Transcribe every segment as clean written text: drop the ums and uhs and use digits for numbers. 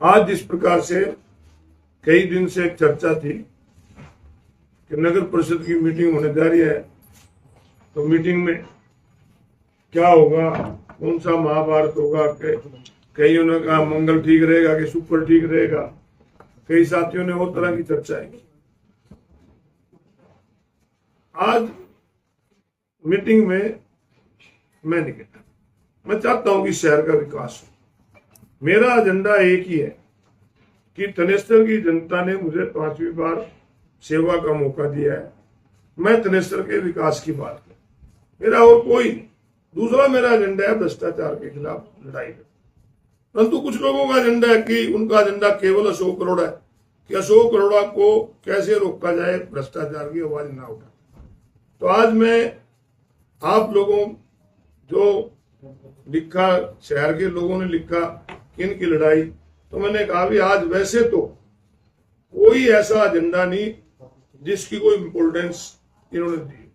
आज जिस प्रकार से कई दिन से एक चर्चा थी कि नगर परिषद की मीटिंग होने जा रही है, तो मीटिंग में क्या होगा, कौन सा महाभारत होगा, कईयों ने कहा मंगल ठीक रहेगा कि शुक्र ठीक रहेगा, कई साथियों ने और तरह की चर्चाएं की। आज मीटिंग में मैं नहीं कहता, मैं चाहता हूं कि शहर का विकास हो। मेरा एजेंडा एक ही है कि थनेसर की जनता ने मुझे 5वीं बार सेवा का मौका दिया है, मैं थनेसर के विकास की बात करूं, मेरा और कोई नहीं। दूसरा मेरा एजेंडा है भ्रष्टाचार के खिलाफ लड़ाई में। परंतु कुछ लोगों का एजेंडा है कि उनका एजेंडा केवल अशोक अरोड़ा है कि अशोक अरोड़ा को कैसे रोका जाए, भ्रष्टाचार की आवाज ना उठा। तो आज मैं आप लोगों जो लिखा, शहर के लोगों ने लिखा इनकी लड़ाई, तो मैंने कहा भी आज वैसे तो कोई ऐसा एजेंडा नहीं जिसकी कोई इंपोर्टेंस इन्होंने दी।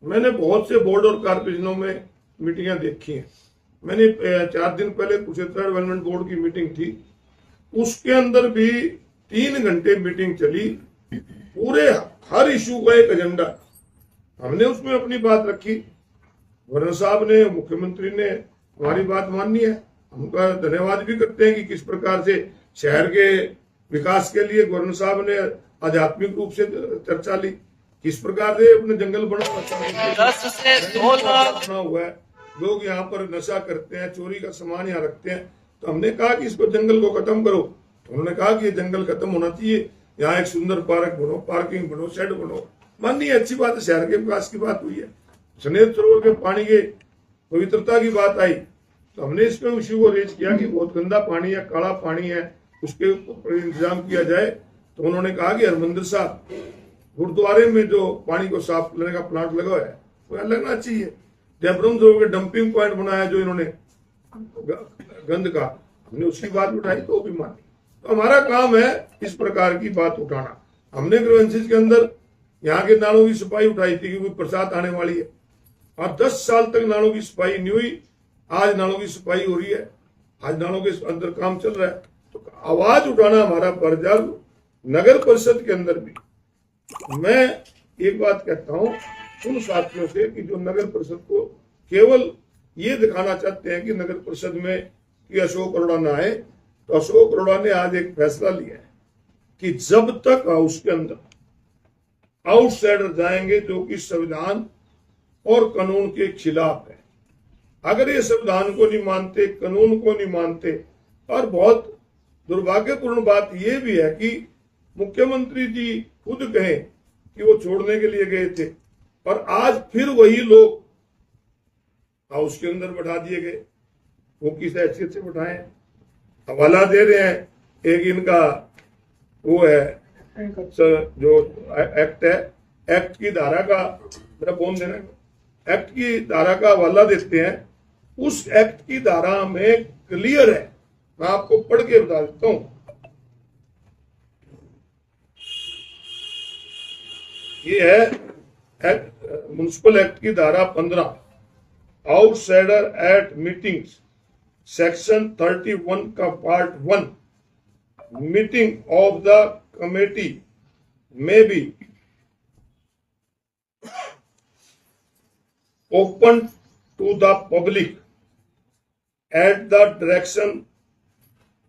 मैंने बहुत से बोर्ड और कारपोरेशनों में मीटिंगें देखी हैं। मैंने 4 दिन पहले कुरुक्षेत्र डेवलपमेंट बोर्ड की मीटिंग थी, उसके अंदर भी 3 घंटे मीटिंग चली। पूरे हर इश्यू का एक एजेंडा, हमने उसमें अपनी बात रखी। गवर्नर साहब ने, मुख्यमंत्री ने हमारी बात माननी है, उनका धन्यवाद भी करते हैं कि किस प्रकार से शहर के विकास के लिए गवर्नर साहब ने आध्यात्मिक रूप से चर्चा ली, किस प्रकार से अपने जंगल बना हुआ है, लोग यहाँ पर नशा करते हैं, चोरी का सामान यहाँ रखते हैं। तो हमने कहा कि इसको जंगल को खत्म करो, तो उन्होंने कहा कि ये जंगल खत्म होना चाहिए, यहाँ एक सुंदर पार्क बनो, पार्किंग बनो, शेड बनो। माननीय अच्छी बात है, शहर के विकास की बात हुई है। सनेत सरोवर के पानी के पवित्रता की बात आई, तो हमने इसमें इश्यू को रेज किया कि बहुत गंदा पानी है, काला पानी है, उसके ऊपर इंतजाम किया जाए। तो उन्होंने कहा कि हरमंदिर साहब गुरुद्वारे में जो पानी को साफ करने का प्लांट लगा है वो लगना चाहिए। डेबरम सरोवर के डंपिंग पॉइंट बनाया जो इन्होंने गंद का, हमने उसकी बात उठाई तो भी मानी। तो हमारा काम है इस प्रकार की बात उठाना। हमने ग्रीवेंसेस के अंदर यहाँ के नालों की सफाई उठाई थी क्योंकि बरसात आने वाली है, और 10 साल तक नालों की सफाई नहीं हुई। आज नालों की सफाई हो रही है, आज नालों के अंदर काम चल रहा है। तो आवाज उठाना हमारा फर्ज है। नगर परिषद के अंदर भी मैं एक बात कहता हूं उन साथियों से कि जो नगर परिषद को केवल ये दिखाना चाहते हैं कि नगर परिषद में कि अशोक अरोड़ा ना आए, तो अशोक अरोड़ा ने आज एक फैसला लिया है कि जब तक हाउस के अंदर आउटसाइडर जाएंगे जो कि संविधान और कानून के खिलाफ है, अगर ये संविधान को नहीं मानते, कानून को नहीं मानते, और बहुत दुर्भाग्यपूर्ण बात यह भी है कि मुख्यमंत्री जी खुद कहें कि वो छोड़ने के लिए गए थे, और आज फिर वही लोग हाउस के अंदर बैठा दिए गए। वो किस हैसियत से बैठाए, हवाला दे रहे हैं। एक इनका वो है जो एक्ट है, एक्ट की धारा का, मेरा फोन देना, एक्ट की धारा का हवाला देते हैं। उस एक्ट की धारा में क्लियर है, मैं आपको पढ़ के बता देता हूं। ये है एक्ट, म्युनिसिपल एक्ट की धारा 15, आउटसाइडर एट मीटिंग्स, सेक्शन 31 का part 1, meeting of the committee may be open to the public at the direction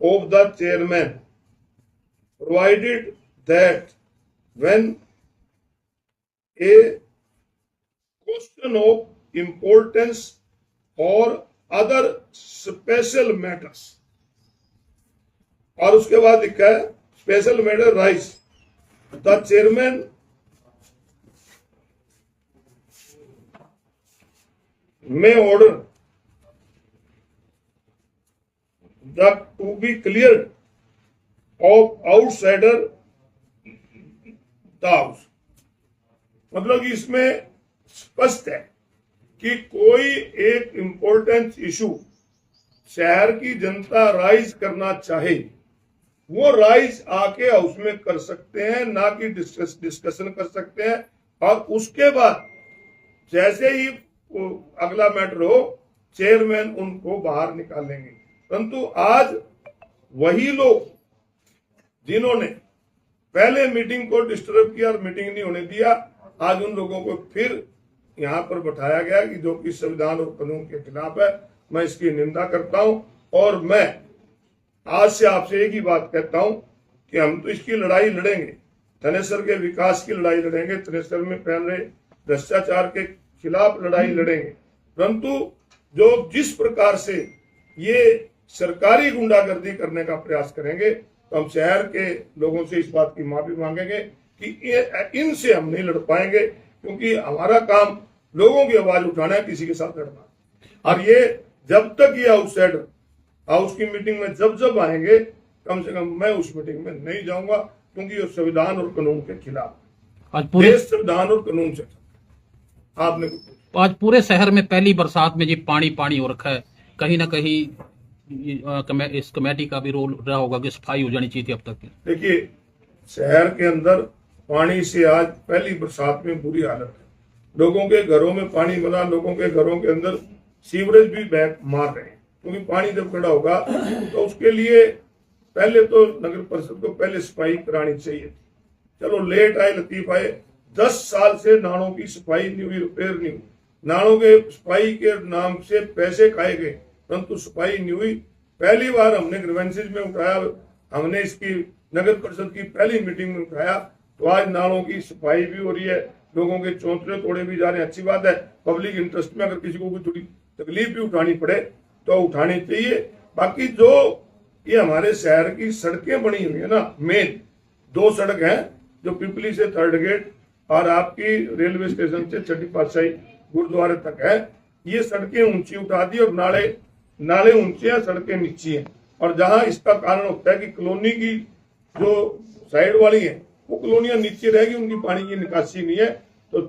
of the chairman, provided that when a question of importance or other special matters, और उसके बाद लिखा है special matter rise, the chairman may order the to be cleared of outsider the house। मतलब कि इसमें स्पष्ट है कि कोई एक इंपॉर्टेंट इशू शहर की जनता राइज करना चाहे, वो राइज आके हाउस में कर सकते हैं, ना कि डिस्कशन कर सकते हैं। और उसके बाद जैसे ही अगला मैटर हो, चेयरमैन उनको बाहर निकालेंगे। परंतु आज वही लोग जिन्होंने पहले मीटिंग को डिस्टर्ब किया और मीटिंग नहीं होने दिया, आज उन लोगों को फिर यहाँ पर बैठाया गया कि जो कि संविधान और कानून के खिलाफ है। मैं इसकी निंदा करता हूं और मैं आज से आपसे एक ही बात कहता हूं कि हम तो इसकी लड़ाई लड़ेंगे, थनेसर के विकास की लड़ाई लड़ेंगे, थनेसर में फैल रहे भ्रष्टाचार के खिलाफ लड़ाई लड़ेंगे, परंतु जो जिस प्रकार से ये सरकारी गुंडागर्दी करने का प्रयास करेंगे तो हम शहर के लोगों से इस बात की माफी मांगेंगे कि इनसे हम नहीं लड़ पाएंगे, क्योंकि हमारा काम लोगों की आवाज उठाना है, किसी के साथ लड़ना। और ये जब तक ये आउटसाइडर हाउस की मीटिंग में जब आएंगे, कम से कम मैं उस मीटिंग में नहीं जाऊंगा, क्योंकि ये संविधान और कानून के खिलाफ। आज पूरे संविधान और कानून से आपने आज पूरे शहर में पहली बरसात में जी पानी हो रखा है, कहीं ना कहीं इस कमेटी का भी रोल रहा होगा कि सफाई हो जानी चाहिए थी अब तक। देखिए, शहर के अंदर पानी से आज पहली बरसात में बुरी हालत है, लोगों के घरों में पानी भरा, लोगों के घरों के अंदर सीवरेज भी बैक मार रहे हैं, क्योंकि पानी जब खड़ा होगा तो उसके लिए पहले तो नगर परिषद को पहले सफाई करानी चाहिए। चलो लेट आए, लतीफ आए, 10 साल से नालों की सफाई नहीं हुई, रिपेयर नहीं हुई, नालों के सफाई के नाम से पैसे खाए गए, परंतु सफाई नहीं हुई। पहली बार हमने ग्रीवेंसेज में उठाया, हमने इसकी नगर परिषद की पहली मीटिंग में उठाया, तो आज नालों की सफाई भी हो रही है, लोगों के चौंतरे तोड़े भी जा रहे हैं। अच्छी बात है, पब्लिक इंटरेस्ट में अगर किसी को कोई थोड़ी तकलीफ भी उठानी पड़े तो उठानी चाहिए। बाकी जो ये हमारे शहर की सड़कें बनी हुई है ना, मेन 2 सड़क हैं, जो पिपली से 3rd गेट और आपकी रेलवे स्टेशन से छठी पातशाही गुरुद्वारे तक है, ये सड़कें ऊंची उठा दी और नाले ऊंचे हैं, सड़कें नीची हैं। और जहां इसका कारण होता है कि कॉलोनी की जो साइड वाली है वो कॉलोनियां नीचे रहेगी, उनकी पानी की निकासी नहीं है। तो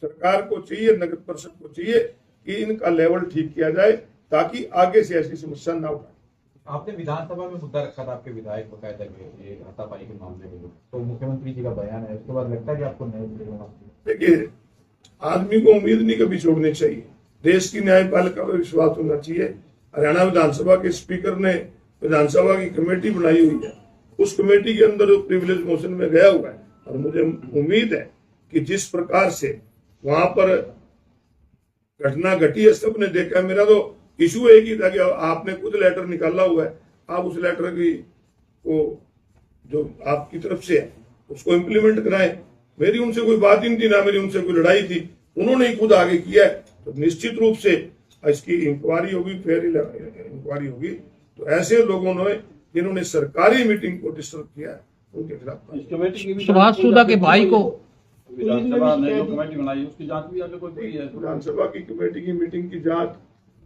सरकार को चाहिए, नगर परिषद को चाहिए कि इनका लेवल ठीक किया जाए, ताकि आगे से ऐसी समस्या ना उठाए। आपने विधानसभा में मुद्दा रखा था, आपके विधायक बकायदा ये हाथापाई के मामले में, तो मुख्यमंत्री जी का बयान है, उसके बाद लगता है कि आपको न्याय मिलेगा? देखिए, आदमी को उम्मीद नहीं कभी छोड़नी चाहिए, देश की न्यायपालिका पर विश्वास होना चाहिए। हरियाणा विधानसभा के स्पीकर ने विधानसभा की कमेटी बनाई हुई है, उस कमेटी के अंदर प्रिविलेज मोशन में गया हुआ है, और मुझे उम्मीद है कि जिस प्रकार से वहां पर घटना घटी है, सबने देखा। मेरा तो इशू एक ही था कि आपने खुद लेटर निकाला हुआ है, आप उस लेटर की को जो आपकी तरफ से है उसको इम्प्लीमेंट कराएं। मेरी उनसे कोई बात ही नहीं थी, ना मेरी उनसे कोई लड़ाई थी, उन्होंने ही खुद आगे किया है। तो निश्चित रूप से इसकी इंक्वायरी होगी, फेयर इंक्वायरी होगी। तो ऐसे लोगों ने जिन्होंने सरकारी मीटिंग को डिस्टर्ब किया है, उनके खिलाफ सुभाष सुधा के भाई को विधानसभा ने जो कमेटी बनाई उसकी जांच भी आगे कोई है? विधानसभा की कमेटी की मीटिंग की जांच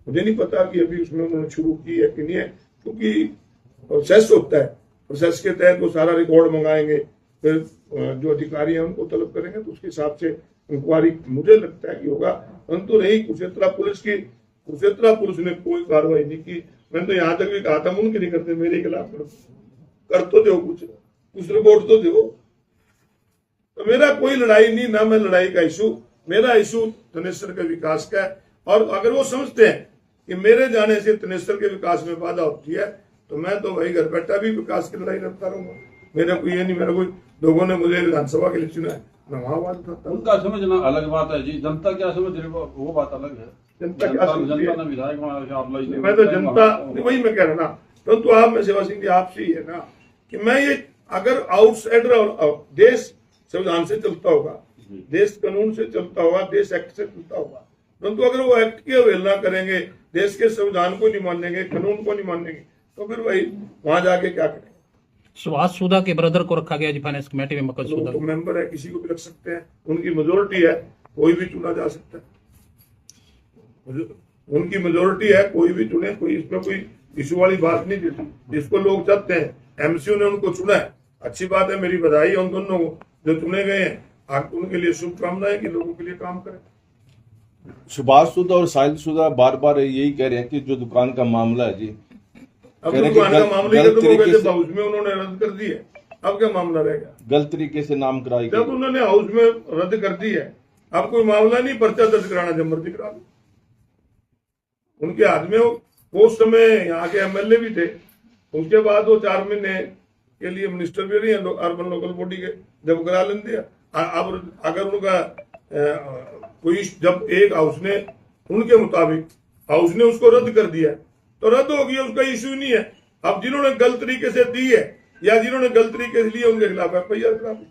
मुझे नहीं पता कि अभी उसमें उन्होंने शुरू की है कि नहीं है, क्योंकि प्रोसेस होता है, प्रोसेस के तहत वो सारा रिकॉर्ड मंगाएंगे, फिर जो अधिकारी हैं उनको तलब करेंगे, तो उसके हिसाब से इंक्वायरी मुझे लगता है कि होगा। परंतु रही कुरुक्षेत्र पुलिस की, कुरुक्षेत्र पुलिस ने कोई कार्रवाई नहीं की। मैंने तो यहाँ तक भी कहा था, उनके नहीं करते, मेरे खिलाफ कर तो दो, कुछ रिपोर्ट तो दो। तो मेरा कोई लड़ाई नहीं, ना मैं लड़ाई का इशू, मेरा इशू थनेसर के विकास का है। और अगर वो समझते हैं कि मेरे जाने से थनेसर के विकास में बाधा होती है, तो मैं तो वही घर बैठा भी विकास की लड़ाई लड़ता रहूंगा। मेरा कोई ये नहीं, मेरा कोई लोगों ने मुझे विधानसभा के लिए चुना है, मैं वहां बात करता हूँ। उनका समझना अलग बात है जी, जनता क्या समझ रही है वो बात अलग है। जनता क्या समझती है? ने विधायक मैं तो जनता, वही मैं कह रहा ना, परंतु आप में सेवा सिंह जी आपसे ही है ना कि मैं ये, अगर आउटसाइडर और देश संविधान से चलता होगा, देश कानून से चलता होगा, देश एक्ट से चलता होगा, परंतु अगर वो एक्ट की अवहेलना करेंगे, देश के संविधान को नहीं मानेंगे, कानून को नहीं मानेंगे, तो फिर वही वहां जाके क्या करेंगे? सुभाष सुधा के ब्रदर को रखा गया जी फाइनेंस कमेटी में, मकर सुधा तो मेंबर है, किसी को भी रख सकते हैं, उनकी मेजोरिटी है, कोई भी चुना जा सकता है, उनकी मेजोरिटी है, कोई भी चुने, कोई इसमें कोई इशू वाली बात नहीं। जिसको लोग चाहते हैं, एमसीयू ने उनको चुना है, अच्छी बात है, मेरी बधाई है उन दोनों को जो चुने गए हैं, उनके लिए शुभकामनाएं कि लोगों के लिए काम करें। सुभाष सुधा और साहिल सुधा बार बार यही कह रहे हैं कि जो दुकान का मामला है जी, अब दुकान का मामले का तो हाउस में उन्होंने रद्द कर दी है, अब क्या मामला रहेगा? गलत तरीके से नाम कराई जब उन्होंने हाउस में रद्द कर दी है, अब कोई मामला नहीं, पर्चा दर्ज कराना जब मर्जी करा दो। उनके हाथ में वो उस समय यहाँ के एमएलए भी थे, उसके बाद वो 4 महीने के लिए मिनिस्टर भी रही है अर्बन लोकल बॉडी के, जब करा लेते हैं। अब अगर उनका कोई जब एक हाउस ने उनके मुताबिक हाउस ने उसको रद्द कर दिया तो रद्द हो गया, उसका इश्यू नहीं है। अब जिन्होंने गलत तरीके से दी है या जिन्होंने गलत तरीके से लिया उनके खिलाफ FIR करा दी।